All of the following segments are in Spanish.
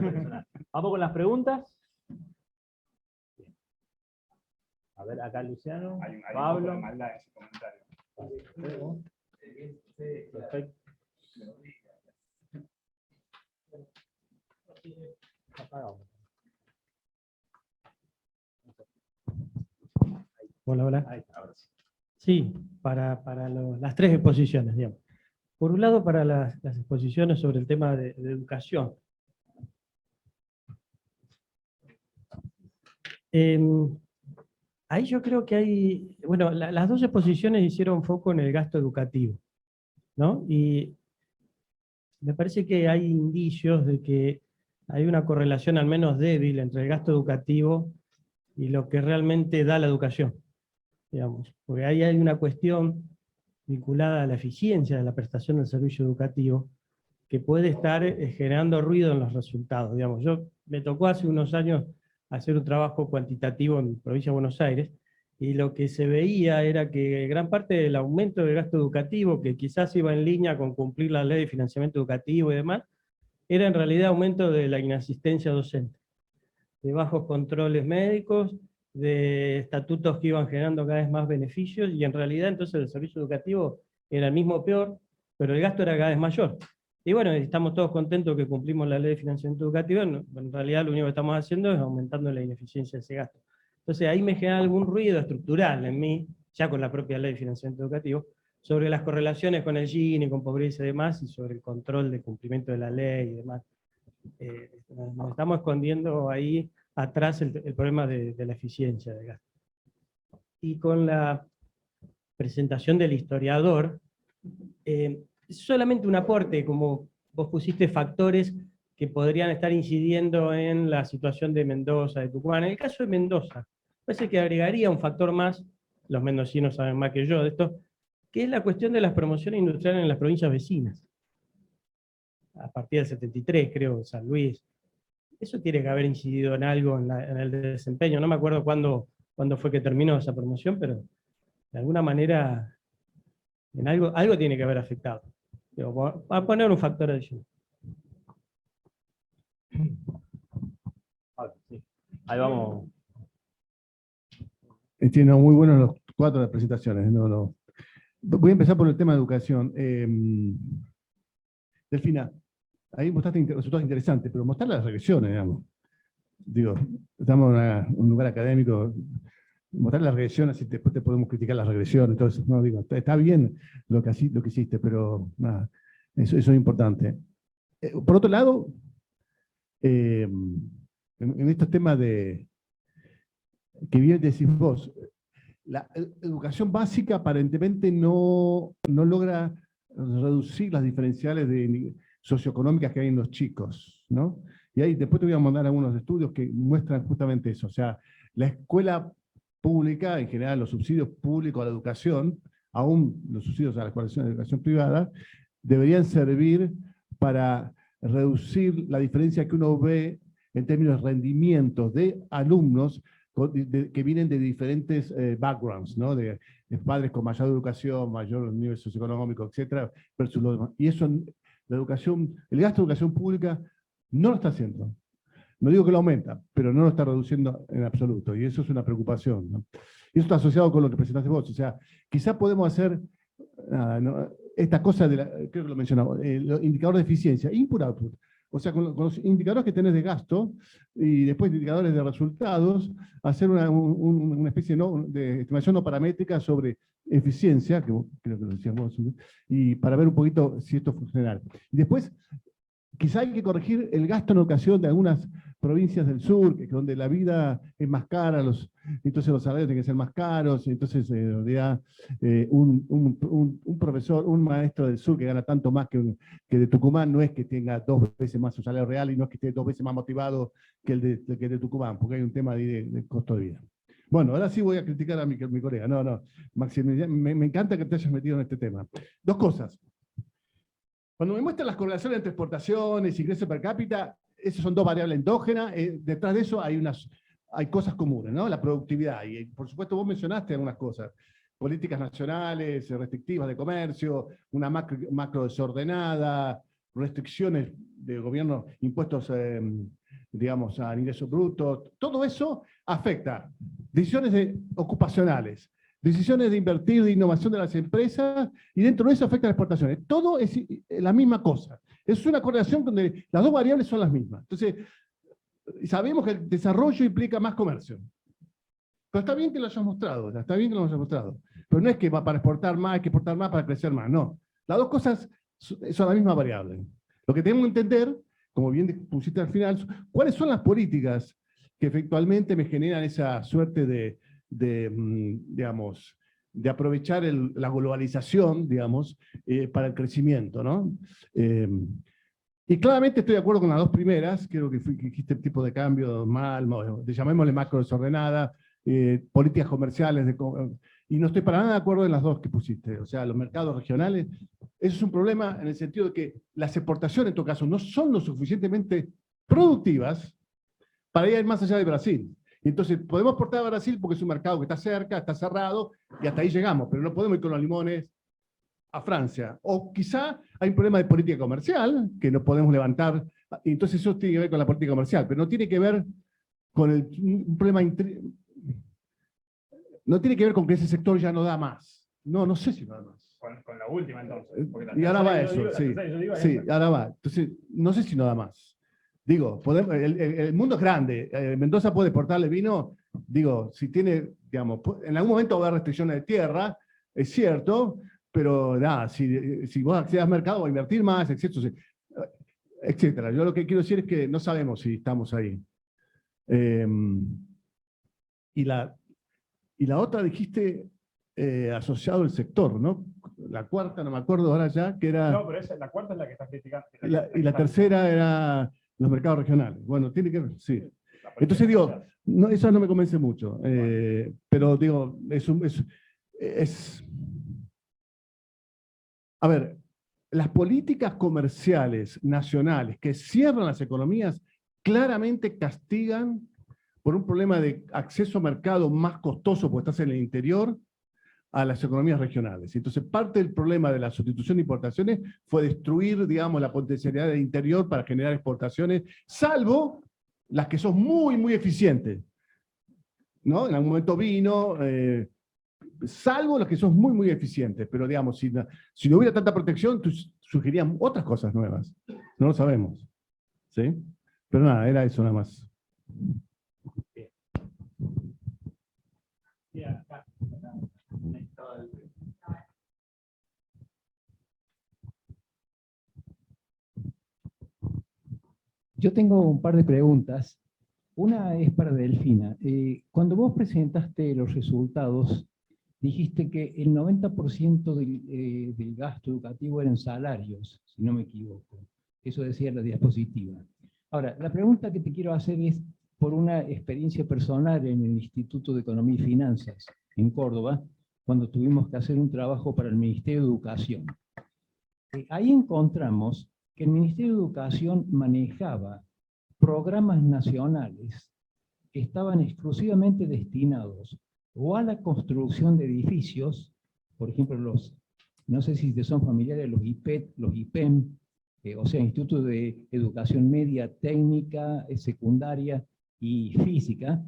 personal. Vamos con las preguntas. A ver, acá Luciano, Hay Pablo. un poco de maldad en ese comentario. Perfecto. Hola, hola. Ahí está, ahora sí. Sí, para las tres exposiciones, digamos. Por un lado, para las exposiciones sobre el tema de educación. Ahí yo creo que hay, bueno, las dos exposiciones hicieron foco en el gasto educativo, ¿no? Y me parece que hay indicios de que hay una correlación al menos débil entre el gasto educativo y lo que realmente da la educación, digamos. Porque ahí hay una cuestión vinculada a la eficiencia de la prestación del servicio educativo que puede estar generando ruido en los resultados, digamos. Me tocó hace unos años hacer un trabajo cuantitativo en Provincia de Buenos Aires, y lo que se veía era que gran parte del aumento del gasto educativo, que quizás iba en línea con cumplir la ley de financiamiento educativo y demás, era en realidad aumento de la inasistencia docente, de bajos controles médicos, de estatutos que iban generando cada vez más beneficios, y en realidad entonces el servicio educativo era el mismo peor, pero el gasto era cada vez mayor. Y bueno, estamos todos contentos que cumplimos la ley de financiamiento educativo, en realidad lo único que estamos haciendo es aumentando la ineficiencia de ese gasto. Entonces ahí me genera algún ruido estructural en mí, ya con la propia ley de financiamiento educativo, sobre las correlaciones con el Gini, con pobreza y demás, y sobre el control de cumplimiento de la ley y demás. Nos estamos escondiendo ahí atrás el problema de la eficiencia del gasto. Y con la presentación del historiador, solamente un aporte, como vos pusiste factores que podrían estar incidiendo en la situación de Mendoza, de Tucumán. En el caso de Mendoza, parece que agregaría un factor más, los mendocinos saben más que yo de esto, que es la cuestión de las promociones industriales en las provincias vecinas. A partir del 73, creo, San Luis. Eso tiene que haber incidido en algo en el desempeño. No me acuerdo cuándo fue que terminó esa promoción, pero de alguna manera en algo tiene que haber afectado. Digo, a poner un factor adicional. Sí. Ahí vamos. No, muy buenos los cuatro de las presentaciones. No. Voy a empezar por el tema de educación. Delfina, ahí mostraste resultados interesantes, pero mostrar las regresiones, digamos. Digo, estamos en un lugar académico, mostrar las regresiones y después te podemos criticar las regresiones. Entonces, no, digo, está bien lo que hiciste, pero nada, eso es importante. Por otro lado, en estos temas que bien decís vos, la educación básica aparentemente no logra reducir las diferenciales socioeconómicas que hay en los chicos, ¿no? Y ahí después te voy a mandar algunos estudios que muestran justamente eso. O sea, la escuela pública, en general los subsidios públicos a la educación, aún los subsidios a la educación privada, deberían servir para reducir la diferencia que uno ve en términos de rendimientos de alumnos que vienen de diferentes backgrounds, ¿no? De padres con mayor educación, mayor nivel socioeconómico, etcétera, versus los demás. Y eso, la educación, el gasto de educación pública no lo está haciendo. No digo que lo aumenta, pero no lo está reduciendo en absoluto, y eso es una preocupación, ¿no? Y eso está asociado con lo que presentaste vos. O sea, quizá podemos hacer esta cosa creo que lo mencionaba, el indicador de eficiencia, input-output. O sea, con los indicadores que tenés de gasto y después indicadores de resultados, hacer una especie de estimación no paramétrica sobre eficiencia, que creo que lo decías vos, y para ver un poquito si esto funciona. Y después, quizá hay que corregir el gasto en educación de algunas provincias del sur, donde la vida es más cara, entonces los salarios tienen que ser más caros, entonces un profesor, un maestro del sur que gana tanto más que de Tucumán, no es que tenga 2 veces más su salario real y no es que esté 2 veces más motivado que el de Tucumán, porque hay un tema de costo de vida. Bueno, ahora sí voy a criticar a mi colega. No, Maximiliano, me encanta que te hayas metido en este tema. 2 cosas. Cuando me muestran las correlaciones entre exportaciones y ingresos per cápita, esas son 2 variables endógenas. Detrás de eso hay cosas comunes, ¿no? La productividad. Y por supuesto vos mencionaste algunas cosas. Políticas nacionales, restrictivas de comercio, una macro desordenada, restricciones de gobierno, impuestos, digamos, al ingreso bruto, todo eso afecta decisiones ocupacionales, decisiones de invertir, de innovación de las empresas, y dentro de eso afecta las exportaciones. Todo es la misma cosa. Es una correlación donde las dos variables son las mismas. Entonces, sabemos que el desarrollo implica más comercio. Pero está bien que lo hayas mostrado, está bien que lo hayas mostrado. Pero no es que va para exportar más, hay que exportar más para crecer más, no. Las dos cosas son la misma variable. Lo que tenemos que entender, como bien pusiste al final, cuáles son las políticas que efectivamente me generan esa suerte digamos, de aprovechar la globalización, digamos, para el crecimiento, ¿no? Y claramente estoy de acuerdo con las dos primeras, creo que dijiste el tipo de cambio mal, llamémosle macro desordenada, políticas comerciales, y no estoy para nada de acuerdo en las dos que pusiste, o sea, los mercados regionales. Eso es un problema en el sentido de que las exportaciones, en todo caso, no son lo suficientemente productivas para ir más allá de Brasil. Y entonces podemos exportar a Brasil porque es un mercado que está cerca, está cerrado, y hasta ahí llegamos, pero no podemos ir con los limones a Francia. O quizá hay un problema de política comercial que no podemos levantar, y entonces eso tiene que ver con la política comercial, pero no tiene que ver con un problema, no tiene que ver con que ese sector ya no da más. No sé si no da más. Con la última, entonces. Y ahora va eso, sí. Sí, ahora va. Entonces, no sé si no da más. Digo, el mundo es grande. Mendoza puede exportarle vino, digo, si tiene, digamos, en algún momento va a haber restricciones de tierra, es cierto, pero nada, si vos accedas al mercado va a invertir más, etcétera. Yo lo que quiero decir es que no sabemos si estamos ahí. Y la otra dijiste asociado al sector, ¿no? La cuarta, no me acuerdo ahora ya, que era... No, pero la cuarta es la que estás criticando. Y la tercera era los mercados regionales. Bueno, tiene que ver, sí. Entonces digo, no, eso no me convence mucho, pero digo, a ver, las políticas comerciales nacionales que cierran las economías claramente castigan por un problema de acceso a mercado más costoso porque estás en el interior a las economías regionales. Entonces, parte del problema de la sustitución de importaciones fue destruir, digamos, la potencialidad del interior para generar exportaciones, salvo las que son muy, muy eficientes, ¿no? En algún momento vino, salvo las que son muy, muy eficientes, pero digamos, si no hubiera tanta protección, surgirían otras cosas nuevas. No lo sabemos, ¿sí? Pero nada, era eso nada más. Yo tengo un par de preguntas. Una es para Delfina. Cuando vos presentaste los resultados, dijiste que el 90% del gasto educativo eran salarios, si no me equivoco. Eso decía la diapositiva. Ahora, la pregunta que te quiero hacer es por una experiencia personal en el Instituto de Economía y Finanzas, en Córdoba, cuando tuvimos que hacer un trabajo para el Ministerio de Educación. Ahí encontramos que el Ministerio de Educación manejaba programas nacionales que estaban exclusivamente destinados o a la construcción de edificios, por ejemplo, no sé si te son familiares los IPET, los IPEM, o sea, Instituto de Educación Media, Técnica, Secundaria y Física,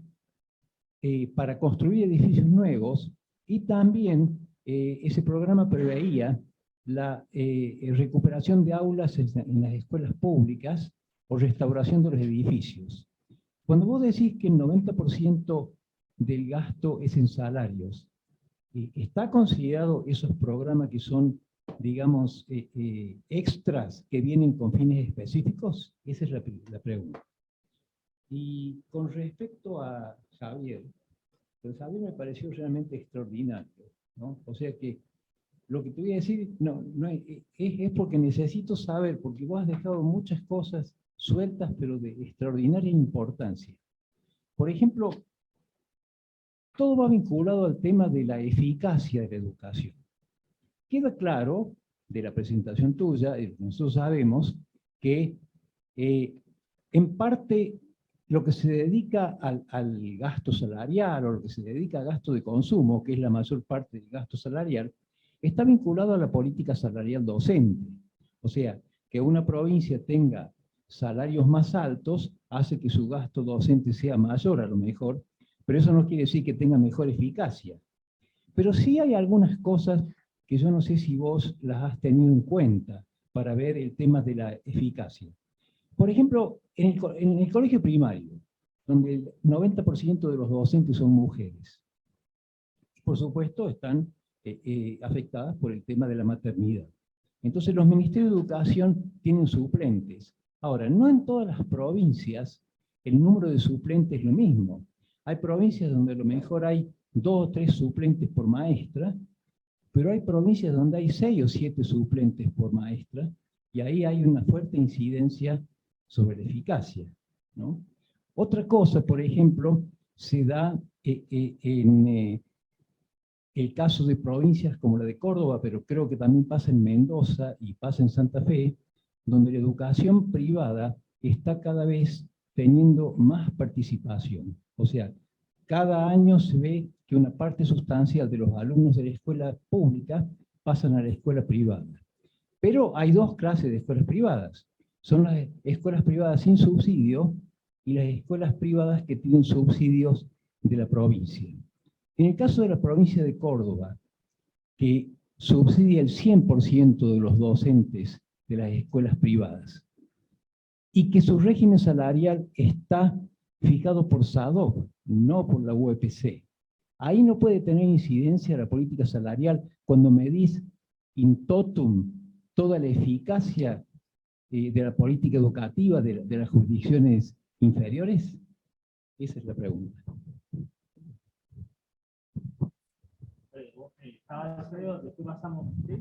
para construir edificios nuevos, y también ese programa preveía la recuperación de aulas en las escuelas públicas o restauración de los edificios. Cuando vos decís que el 90% del gasto es en salarios, ¿está considerado esos programas que son, digamos, extras que vienen con fines específicos? Esa es la pregunta. Y con respecto a Javier, pues Javier me pareció realmente extraordinario, ¿no? O sea que lo que te voy a decir es porque necesito saber, porque vos has dejado muchas cosas sueltas, pero de extraordinaria importancia. Por ejemplo, todo va vinculado al tema de la eficacia de la educación. Queda claro de la presentación tuya, nosotros sabemos que en parte lo que se dedica al gasto salarial o lo que se dedica al gasto de consumo, que es la mayor parte del gasto salarial, está vinculado a la política salarial docente. O sea, que una provincia tenga salarios más altos hace que su gasto docente sea mayor a lo mejor, pero eso no quiere decir que tenga mejor eficacia. Pero sí hay algunas cosas que yo no sé si vos las has tenido en cuenta para ver el tema de la eficacia. Por ejemplo, en el colegio primario, donde el 90% de los docentes son mujeres, por supuesto están afectadas por el tema de la maternidad. Entonces los ministerios de educación tienen suplentes. Ahora, no en todas las provincias el número de suplentes es lo mismo. Hay provincias donde a lo mejor hay 2 o 3 suplentes por maestra, pero hay provincias donde hay 6 o 7 suplentes por maestra, y ahí hay una fuerte incidencia sobre la eficacia, ¿no? Otra cosa, por ejemplo, se da en el caso de provincias como la de Córdoba, pero creo que también pasa en Mendoza y pasa en Santa Fe, donde la educación privada está cada vez teniendo más participación. O sea, cada año se ve que una parte sustancial de los alumnos de la escuela pública pasan a la escuela privada. Pero hay 2 clases de escuelas privadas. Son las escuelas privadas sin subsidio y las escuelas privadas que tienen subsidios de la provincia. En el caso de la provincia de Córdoba, que subsidia el 100% de los docentes de las escuelas privadas, y que su régimen salarial está fijado por SADOC, no por la UEPC. Ahí no puede tener incidencia la política salarial cuando medís in totum toda la eficacia de la política educativa de las jurisdicciones inferiores. Esa es la pregunta. Después pasamos. ¿Sí?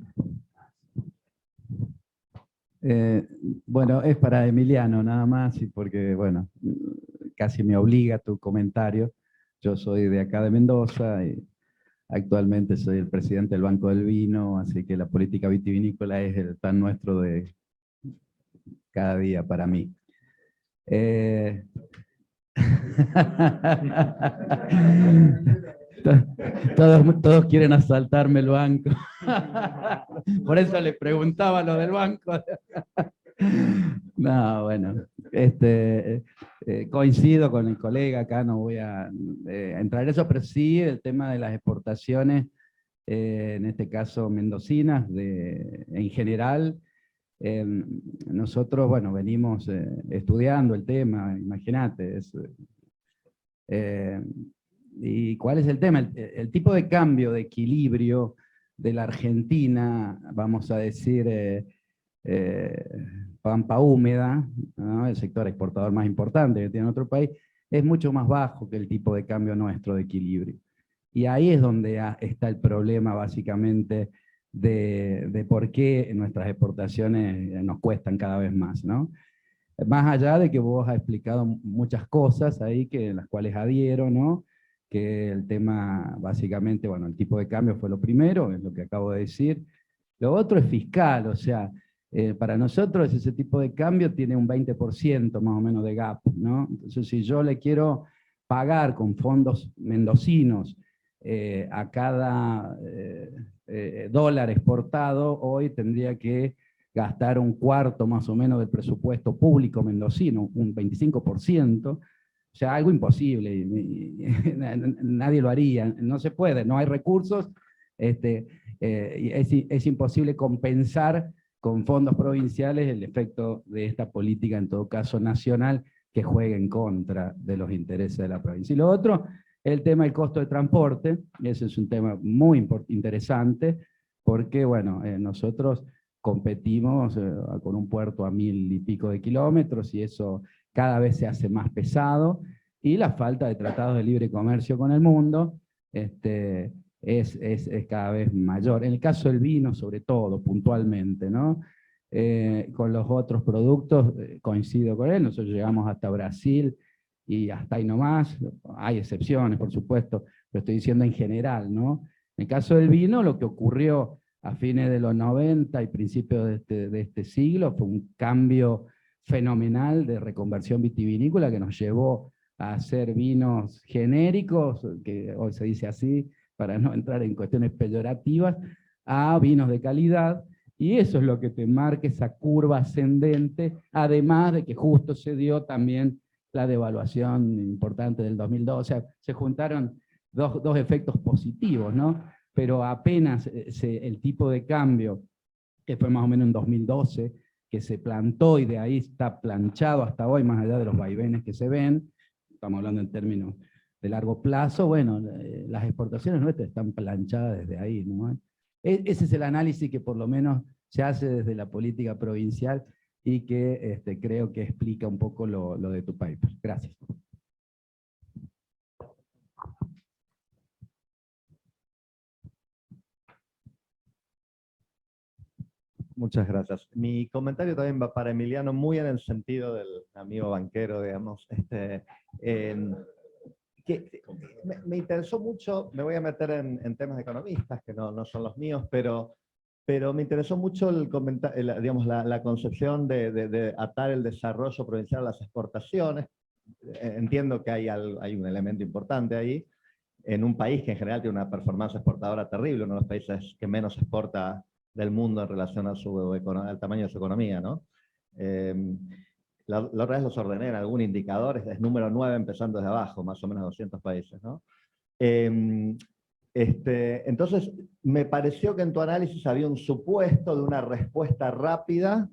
Bueno, es para Emiliano nada más, y porque, bueno, casi me obliga tu comentario. Yo soy de acá de Mendoza y actualmente soy el presidente del Banco del Vino, así que la política vitivinícola es el pan nuestro de cada día para mí. Todos quieren asaltarme el banco. Por eso le preguntaba lo del banco. No, bueno, coincido con el colega, acá no voy a entrar en eso, pero sí el tema de las exportaciones, en este caso mendocinas, en general. Nosotros, bueno, venimos estudiando el tema, imagínate. ¿Y cuál es el tema? El tipo de cambio, de equilibrio de la Argentina, vamos a decir, pampa húmeda, ¿no? El sector exportador más importante que tiene otro país, es mucho más bajo que el tipo de cambio nuestro de equilibrio. Y ahí es donde está el problema, básicamente, de por qué nuestras exportaciones nos cuestan cada vez más, ¿no? Más allá de que vos has explicado muchas cosas ahí, en las cuales adhiero, ¿no? Que el tema, básicamente, bueno, el tipo de cambio fue lo primero, es lo que acabo de decir. Lo otro es fiscal, o sea, para nosotros ese tipo de cambio tiene un 20% más o menos de gap, ¿no? Entonces, si yo le quiero pagar con fondos mendocinos a cada dólar exportado, hoy tendría que gastar un cuarto más o menos del presupuesto público mendocino, un 25%, o sea, algo imposible, nadie lo haría, no se puede, no hay recursos, es imposible compensar con fondos provinciales el efecto de esta política, en todo caso nacional, que juegue en contra de los intereses de la provincia. Y lo otro, el tema del costo de transporte, ese es un tema muy interesante, porque bueno, nosotros competimos con un puerto a 1000 y pico de kilómetros, y eso cada vez se hace más pesado, y la falta de tratados de libre comercio con el mundo es cada vez mayor. En el caso del vino, sobre todo, puntualmente, ¿no? Con los otros productos, coincido con él, nosotros llegamos hasta Brasil, y hasta ahí nomás, hay excepciones, por supuesto, lo estoy diciendo en general, ¿no? En el caso del vino, lo que ocurrió a fines de los 90 y principios de este siglo fue un cambio fenomenal de reconversión vitivinícola que nos llevó a hacer vinos genéricos, que hoy se dice así, para no entrar en cuestiones peyorativas, a vinos de calidad, Y eso es lo que te marca esa curva ascendente, además de que justo se dio también la devaluación importante del 2002. O sea, se juntaron dos efectos positivos, ¿no? Pero apenas el tipo de cambio, que fue más o menos en 2012, que se plantó y de ahí está planchado hasta hoy, más allá de los vaivenes que se ven, estamos hablando en términos de largo plazo, bueno, las exportaciones nuestras están planchadas desde ahí, ¿no? Ese es el análisis que por lo menos se hace desde la política provincial y que creo que explica un poco lo de tu paper. Gracias. Muchas gracias. Mi comentario también va para Emiliano, muy en el sentido del amigo banquero, digamos. Que me interesó mucho, me voy a meter en temas de economistas, que no son los míos, pero me interesó mucho el digamos, la concepción de atar el desarrollo provincial a las exportaciones. Entiendo que hay un elemento importante ahí, en un país que en general tiene una performance exportadora terrible, uno de los países que menos exporta del mundo en relación a al tamaño de su economía, ¿no? La otra vez los ordené en algún indicador, es número 9 empezando desde abajo, más o menos 200 países, ¿no? Entonces, me pareció que en tu análisis había un supuesto de una respuesta rápida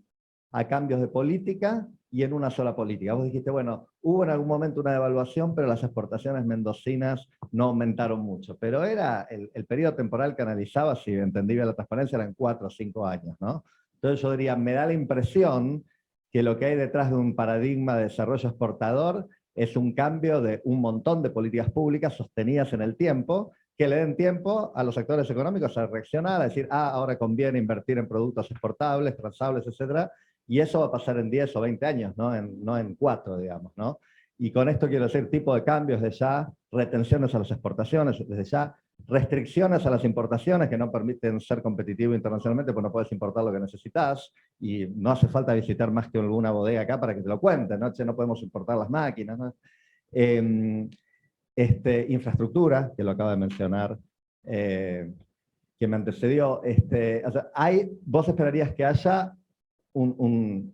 a cambios de política y en una sola política. Vos dijiste, bueno, hubo en algún momento una devaluación, pero las exportaciones mendocinas no aumentaron mucho. Pero era el periodo temporal que analizaba, si entendí bien la transparencia, eran 4 o 5 años, ¿no? Entonces yo diría, me da la impresión que lo que hay detrás de un paradigma de desarrollo exportador es un cambio de un montón de políticas públicas sostenidas en el tiempo, que le den tiempo a los actores económicos a reaccionar, a decir, ahora conviene invertir en productos exportables, transables, etcétera, y eso va a pasar en 10 o 20 años, no en 4, digamos, ¿no? Y con esto quiero decir tipo de cambios de ya, retenciones a las exportaciones, desde ya, restricciones a las importaciones que no permiten ser competitivo internacionalmente, pues no puedes importar lo que necesitas, y no hace falta visitar más que alguna bodega acá para que te lo cuenten, ¿no? No podemos importar las máquinas, ¿no? Infraestructura, que lo acaba de mencionar, que me antecedió. O sea, vos esperarías que haya un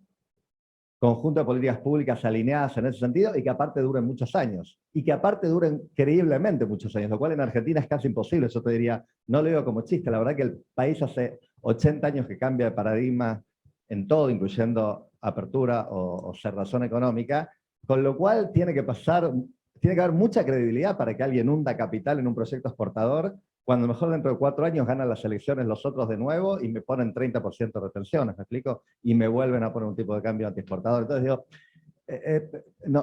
conjunto de políticas públicas alineadas en ese sentido y que aparte duren muchos años. Y que aparte duren creíblemente muchos años, lo cual en Argentina es casi imposible. Yo te diría, no lo digo como chiste, la verdad que el país hace 80 años que cambia de paradigma en todo, incluyendo apertura o cerrazón económica, con lo cual tiene que haber mucha credibilidad para que alguien hunda capital en un proyecto exportador, cuando mejor dentro de 4 años ganan las elecciones los otros de nuevo y me ponen 30% de retenciones, ¿me explico? Y me vuelven a poner un tipo de cambio antiexportador. Entonces digo,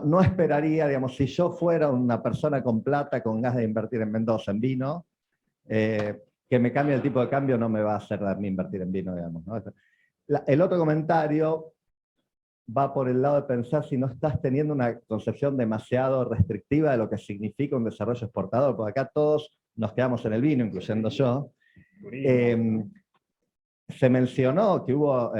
no esperaría, digamos, si yo fuera una persona con plata, con gas de invertir en Mendoza, en vino, que me cambie el tipo de cambio no me va a hacer darme invertir en vino, digamos, ¿no? El otro comentario va por el lado de pensar si no estás teniendo una concepción demasiado restrictiva de lo que significa un desarrollo exportador, porque acá todos nos quedamos en el vino, incluyendo yo. Se mencionó que hubo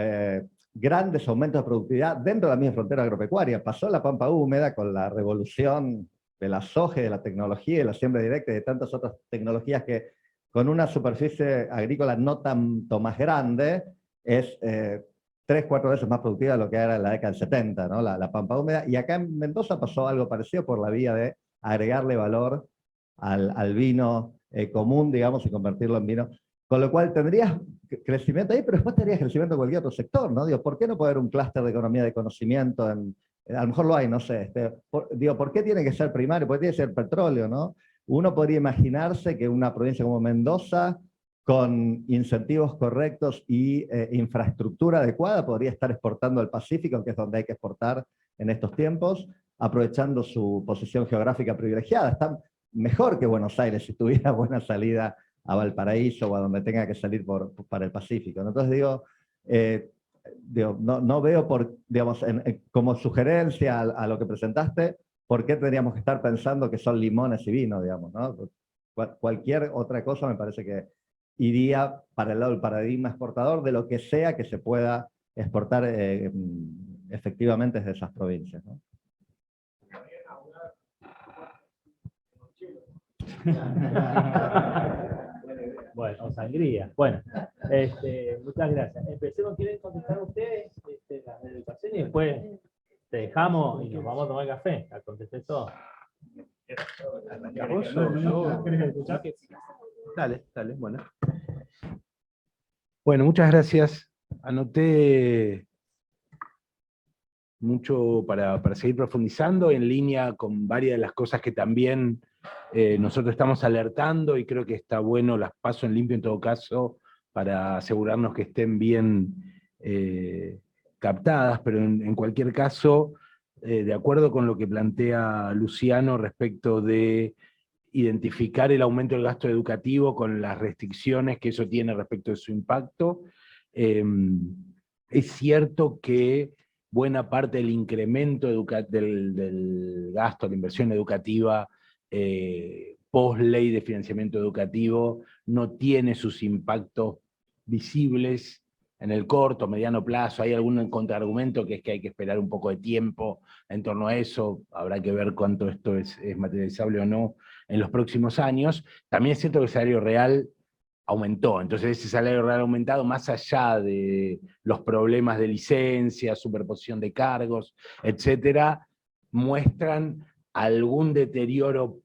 grandes aumentos de productividad dentro de la misma frontera agropecuaria. Pasó la pampa húmeda con la revolución de la soja, de la tecnología, de la siembra directa y de tantas otras tecnologías que con una superficie agrícola no tanto más grande es 3-4 veces más productiva de lo que era en la década del 70, ¿no? La pampa húmeda. Y acá en Mendoza pasó algo parecido por la vía de agregarle valor al vino común, digamos, y convertirlo en vino. Con lo cual tendrías crecimiento ahí, pero después tendrías crecimiento en cualquier otro sector, ¿no? Digo, ¿por qué no puede haber un clúster de economía de conocimiento? A lo mejor lo hay, no sé. ¿Por qué tiene que ser primario? ¿Por qué tiene que ser petróleo, no? Uno podría imaginarse que una provincia como Mendoza, con incentivos correctos y infraestructura adecuada, podría estar exportando al Pacífico, que es donde hay que exportar en estos tiempos, aprovechando su posición geográfica privilegiada. Está mejor que Buenos Aires si tuviera buena salida a Valparaíso o a donde tenga que salir para el Pacífico. Entonces digo, no veo, digamos, como sugerencia a lo que presentaste, por qué tendríamos que estar pensando que son limones y vino, digamos, ¿no? Cualquier otra cosa me parece que iría para el lado del paradigma exportador de lo que sea que se pueda exportar efectivamente desde esas provincias, ¿no? Bueno, o sangría. Bueno, Muchas gracias. Empecemos, ¿quieren contestar ustedes la de educación? Y después te dejamos y nos vamos a tomar café. A contestar todo. ¿Querés escuchar? Dale, dale, bueno. Bueno, muchas gracias. Anoté mucho para seguir profundizando en línea con varias de las cosas que también nosotros estamos alertando, y creo que está bueno, las paso en limpio en todo caso, para asegurarnos que estén bien captadas, pero en cualquier caso, de acuerdo con lo que plantea Luciano respecto de identificar el aumento del gasto educativo con las restricciones que eso tiene respecto de su impacto. Es cierto que buena parte del incremento del gasto, la inversión educativa, post-ley de financiamiento educativo, no tiene sus impactos visibles en el corto, mediano plazo. Hay algún contraargumento que es que hay que esperar un poco de tiempo en torno a eso. Habrá que ver cuánto esto es materializable o no en los próximos años. También es cierto que el salario real aumentó, entonces ese salario real aumentado, más allá de los problemas de licencia, superposición de cargos, etcétera, muestran algún deterioro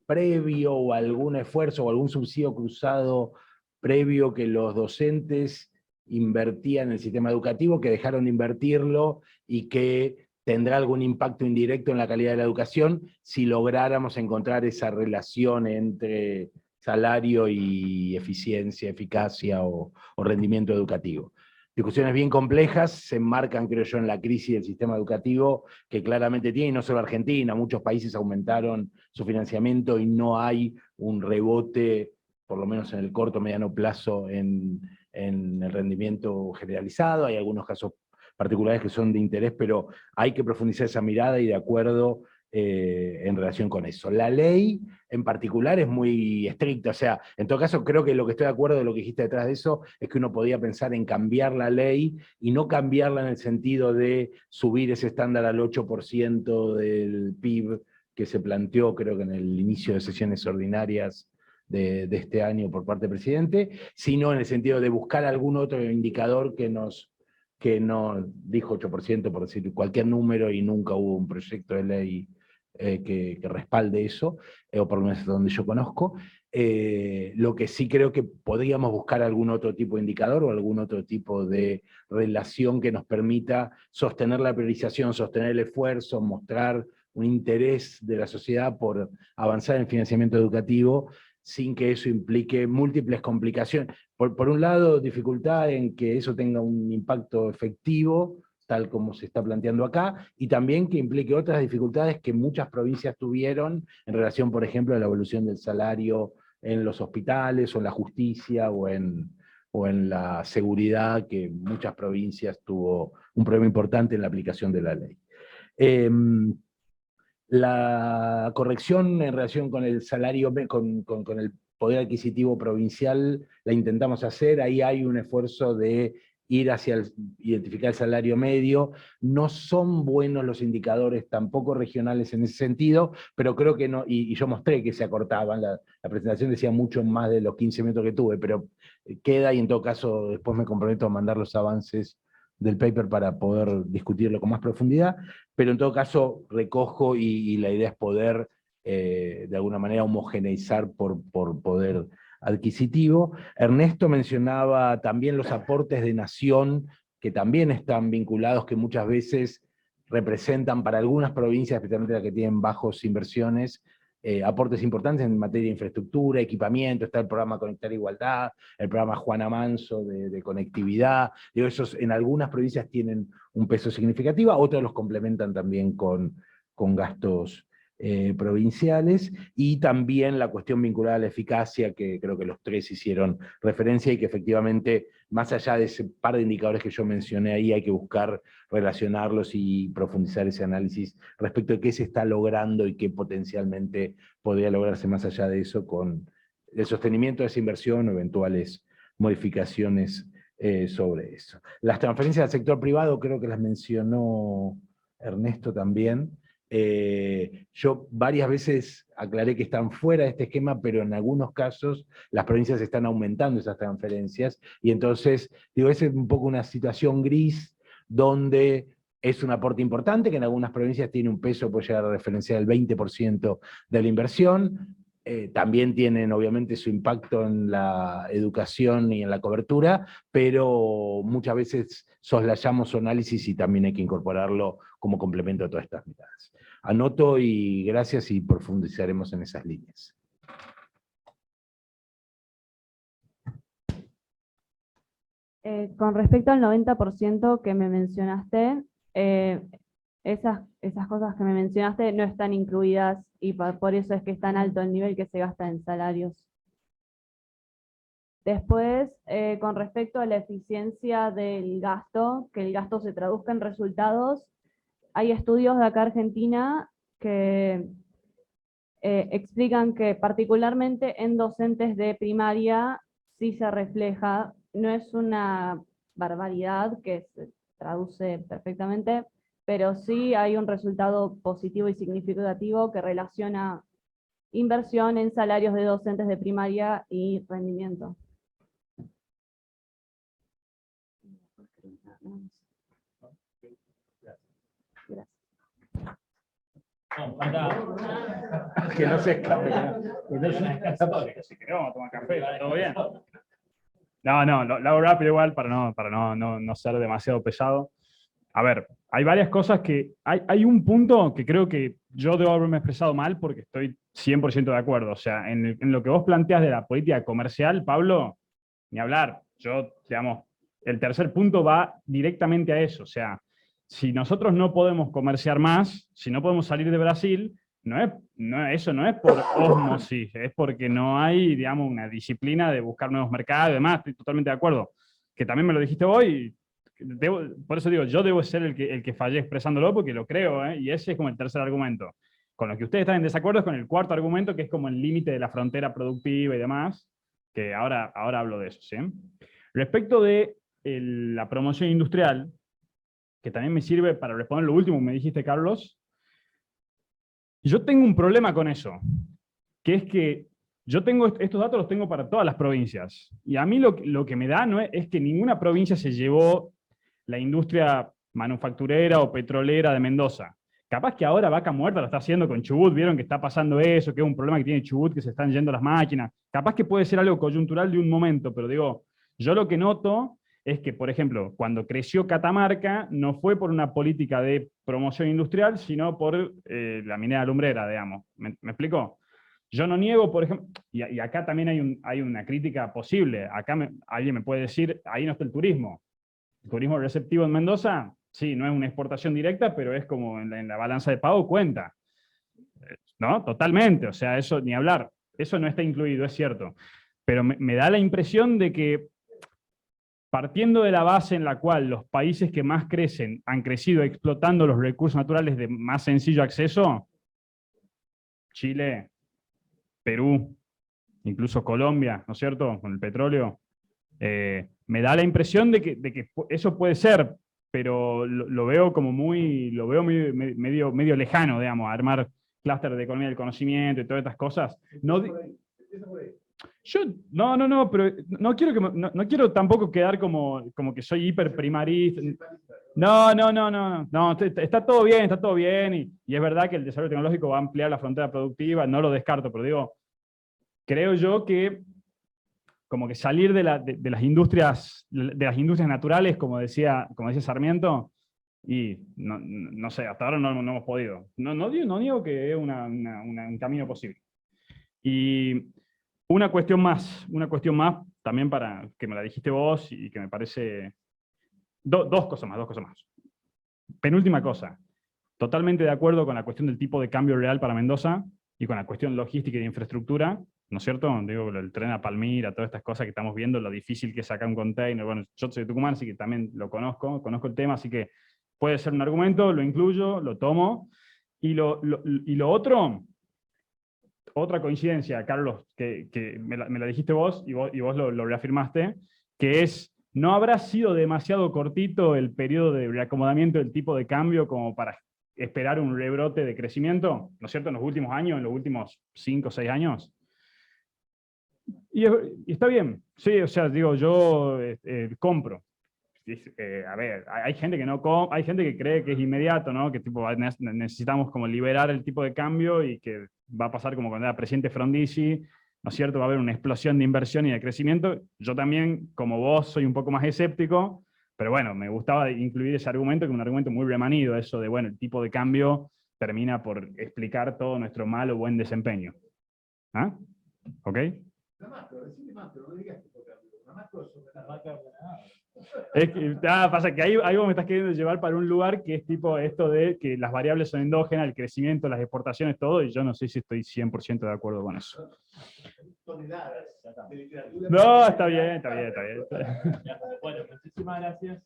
previo o algún esfuerzo o algún subsidio cruzado previo que los docentes invertían en el sistema educativo, que dejaron de invertirlo y que tendrá algún impacto indirecto en la calidad de la educación si lográramos encontrar esa relación entre salario y eficiencia, eficacia o rendimiento educativo. Discusiones bien complejas, se enmarcan, creo yo, en la crisis del sistema educativo que claramente tiene, y no solo Argentina, muchos países aumentaron su financiamiento y no hay un rebote, por lo menos en el corto o mediano plazo, en el rendimiento generalizado. Hay algunos casos particulares que son de interés, pero hay que profundizar esa mirada y de acuerdo en relación con eso. La ley en particular es muy estricta, o sea, en todo caso creo que lo que estoy de acuerdo de lo que dijiste detrás de eso es que uno podía pensar en cambiar la ley y no cambiarla en el sentido de subir ese estándar al 8% del PIB que se planteó, creo que en el inicio de sesiones ordinarias de este año por parte del presidente, sino en el sentido de buscar algún otro indicador que no dijo 8% por decir cualquier número, y nunca hubo un proyecto de ley que respalde eso, o por lo menos donde yo conozco. Lo que sí creo que podríamos buscar algún otro tipo de indicador o algún otro tipo de relación que nos permita sostener la priorización, sostener el esfuerzo, mostrar un interés de la sociedad por avanzar en el financiamiento educativo, sin que eso implique múltiples complicaciones. Por un lado, dificultad en que eso tenga un impacto efectivo, tal como se está planteando acá, y también que implique otras dificultades que muchas provincias tuvieron en relación, por ejemplo, a la evolución del salario en los hospitales, o en la justicia, o en la seguridad, que muchas provincias tuvo un problema importante en la aplicación de la ley. La corrección en relación con el salario, con el poder adquisitivo provincial, la intentamos hacer. Ahí hay un esfuerzo de ir hacia identificar el salario medio. No son buenos los indicadores tampoco regionales en ese sentido, pero creo que no, y yo mostré que se acortaban, la presentación decía mucho más de los 15 minutos que tuve, pero queda, y en todo caso después me comprometo a mandar los avances del paper para poder discutirlo con más profundidad, pero en todo caso recojo y la idea es poder de alguna manera homogeneizar por poder adquisitivo. Ernesto mencionaba también los aportes de nación, que también están vinculados, que muchas veces representan para algunas provincias, especialmente las que tienen bajos inversiones, aportes importantes en materia de infraestructura, equipamiento. Está el programa Conectar Igualdad, el programa Juana Manso de conectividad. Digo, esos en algunas provincias tienen un peso significativo, otros los complementan también con gastos provinciales, y también la cuestión vinculada a la eficacia, que creo que los tres hicieron referencia, y que efectivamente, más allá de ese par de indicadores que yo mencioné ahí, hay que buscar relacionarlos y profundizar ese análisis respecto de qué se está logrando y qué potencialmente podría lograrse más allá de eso con el sostenimiento de esa inversión o eventuales modificaciones sobre eso. Las transferencias al sector privado creo que las mencionó Ernesto también. yo varias veces aclaré que están fuera de este esquema, pero en algunos casos las provincias están aumentando esas transferencias, y entonces, digo, esa es un poco una situación gris, donde es un aporte importante, que en algunas provincias tiene un peso, puede llegar a referenciar el 20% de la inversión, también tienen obviamente su impacto en la educación y en la cobertura, pero muchas veces soslayamos su análisis y también hay que incorporarlo como complemento a todas estas miradas. Anoto y gracias, y profundizaremos en esas líneas. Con respecto al 90% que me mencionaste, esas cosas que me mencionaste no están incluidas y por eso es que es tan alto el nivel que se gasta en salarios. Después, con respecto a la eficiencia del gasto, que el gasto se traduzca en resultados, hay estudios de acá Argentina que explican que particularmente en docentes de primaria sí se refleja, no es una barbaridad que se traduce perfectamente, pero sí hay un resultado positivo y significativo que relaciona inversión en salarios de docentes de primaria y rendimiento. Gracias. Que no se escape. Si queremos tomar café, todo bien. No, lo hago rápido igual para no ser demasiado pesado. A ver, hay varias cosas que... Hay un punto que creo que yo debo haberme expresado mal porque estoy 100% de acuerdo. O sea, en lo que vos planteas de la política comercial, Pablo, ni hablar. Yo, digamos, el tercer punto va directamente a eso. O sea, si nosotros no podemos comerciar más, si no podemos salir de Brasil, eso no es por ósmosis, es porque no hay, digamos, una disciplina de buscar nuevos mercados y demás. Estoy totalmente de acuerdo. Que también me lo dijiste vos y por eso digo, yo debo ser el que fallé expresándolo porque lo creo, y ese es como el tercer argumento. Con lo que ustedes están en desacuerdo es con el cuarto argumento, que es como el límite de la frontera productiva y demás, que ahora hablo de eso, ¿sí? Respecto de la promoción industrial, que también me sirve para responder lo último que me dijiste, Carlos, yo tengo un problema con eso, que es que yo tengo estos datos, los tengo para todas las provincias, y a mí lo que me da es que ninguna provincia se llevó la industria manufacturera o petrolera de Mendoza. Capaz que ahora Vaca Muerta lo está haciendo con Chubut, vieron que está pasando eso, que es un problema que tiene Chubut, que se están yendo las máquinas. Capaz que puede ser algo coyuntural de un momento, pero digo, yo lo que noto es que, por ejemplo, cuando creció Catamarca, no fue por una política de promoción industrial, sino por la minera lumbrera, digamos. ¿Me explico? Yo no niego, por ejemplo, y acá también hay una crítica posible. Acá alguien me puede decir, ahí no está el turismo. ¿El turismo receptivo en Mendoza? Sí, no es una exportación directa, pero es como en la balanza de pago cuenta. ¿No? Totalmente, o sea, eso ni hablar. Eso no está incluido, es cierto. Pero me da la impresión de que, partiendo de la base en la cual los países que más crecen han crecido explotando los recursos naturales de más sencillo acceso, Chile, Perú, incluso Colombia, ¿no es cierto?, con el petróleo, me da la impresión de que eso puede ser, pero lo veo como medio lejano, digamos, armar clúster de economía del conocimiento y todas estas cosas. No, yo, pero no quiero tampoco quedar como que soy hiperprimarista. No, está todo bien, y es verdad que el desarrollo tecnológico va a ampliar la frontera productiva, no lo descarto, pero digo, creo yo que como que salir de las industrias naturales, como decía Sarmiento, y no sé, hasta ahora no hemos podido. No digo que es un camino posible. Y una cuestión más, también para que me la dijiste vos y que me parece... Dos cosas más. Penúltima cosa. Totalmente de acuerdo con la cuestión del tipo de cambio real para Mendoza y con la cuestión logística y de infraestructura, ¿no es cierto? Digo, el tren a Palmira, todas estas cosas que estamos viendo, lo difícil que es sacar un container. Bueno, yo soy de Tucumán, así que también lo conozco el tema, así que puede ser un argumento, lo incluyo, lo tomo. Y lo otro, otra coincidencia, Carlos, que me la dijiste vos y vos lo reafirmaste, que es, ¿no habrá sido demasiado cortito el periodo de reacomodamiento del tipo de cambio como para esperar un rebrote de crecimiento, ¿no es cierto?, en los últimos años, en los últimos 5 o 6 años. Y está bien, sí, o sea, digo, yo compro. A ver, hay gente que no hay gente que cree que es inmediato, ¿no? Que tipo necesitamos como liberar el tipo de cambio y que va a pasar como cuando era presidente Frondizi, ¿no es cierto? Va a haber una explosión de inversión y de crecimiento. Yo también, como vos, soy un poco más escéptico, pero bueno, me gustaba incluir ese argumento, que es un argumento muy remanido, eso de, bueno, el tipo de cambio termina por explicar todo nuestro mal o buen desempeño. ¿Ah? ¿Ok? Es que, pasa que ahí vos me estás queriendo llevar para un lugar que es tipo esto de que las variables son endógenas, el crecimiento, las exportaciones, todo, y yo no sé si estoy 100% de acuerdo con eso. No, está bien. Bueno, muchísimas gracias.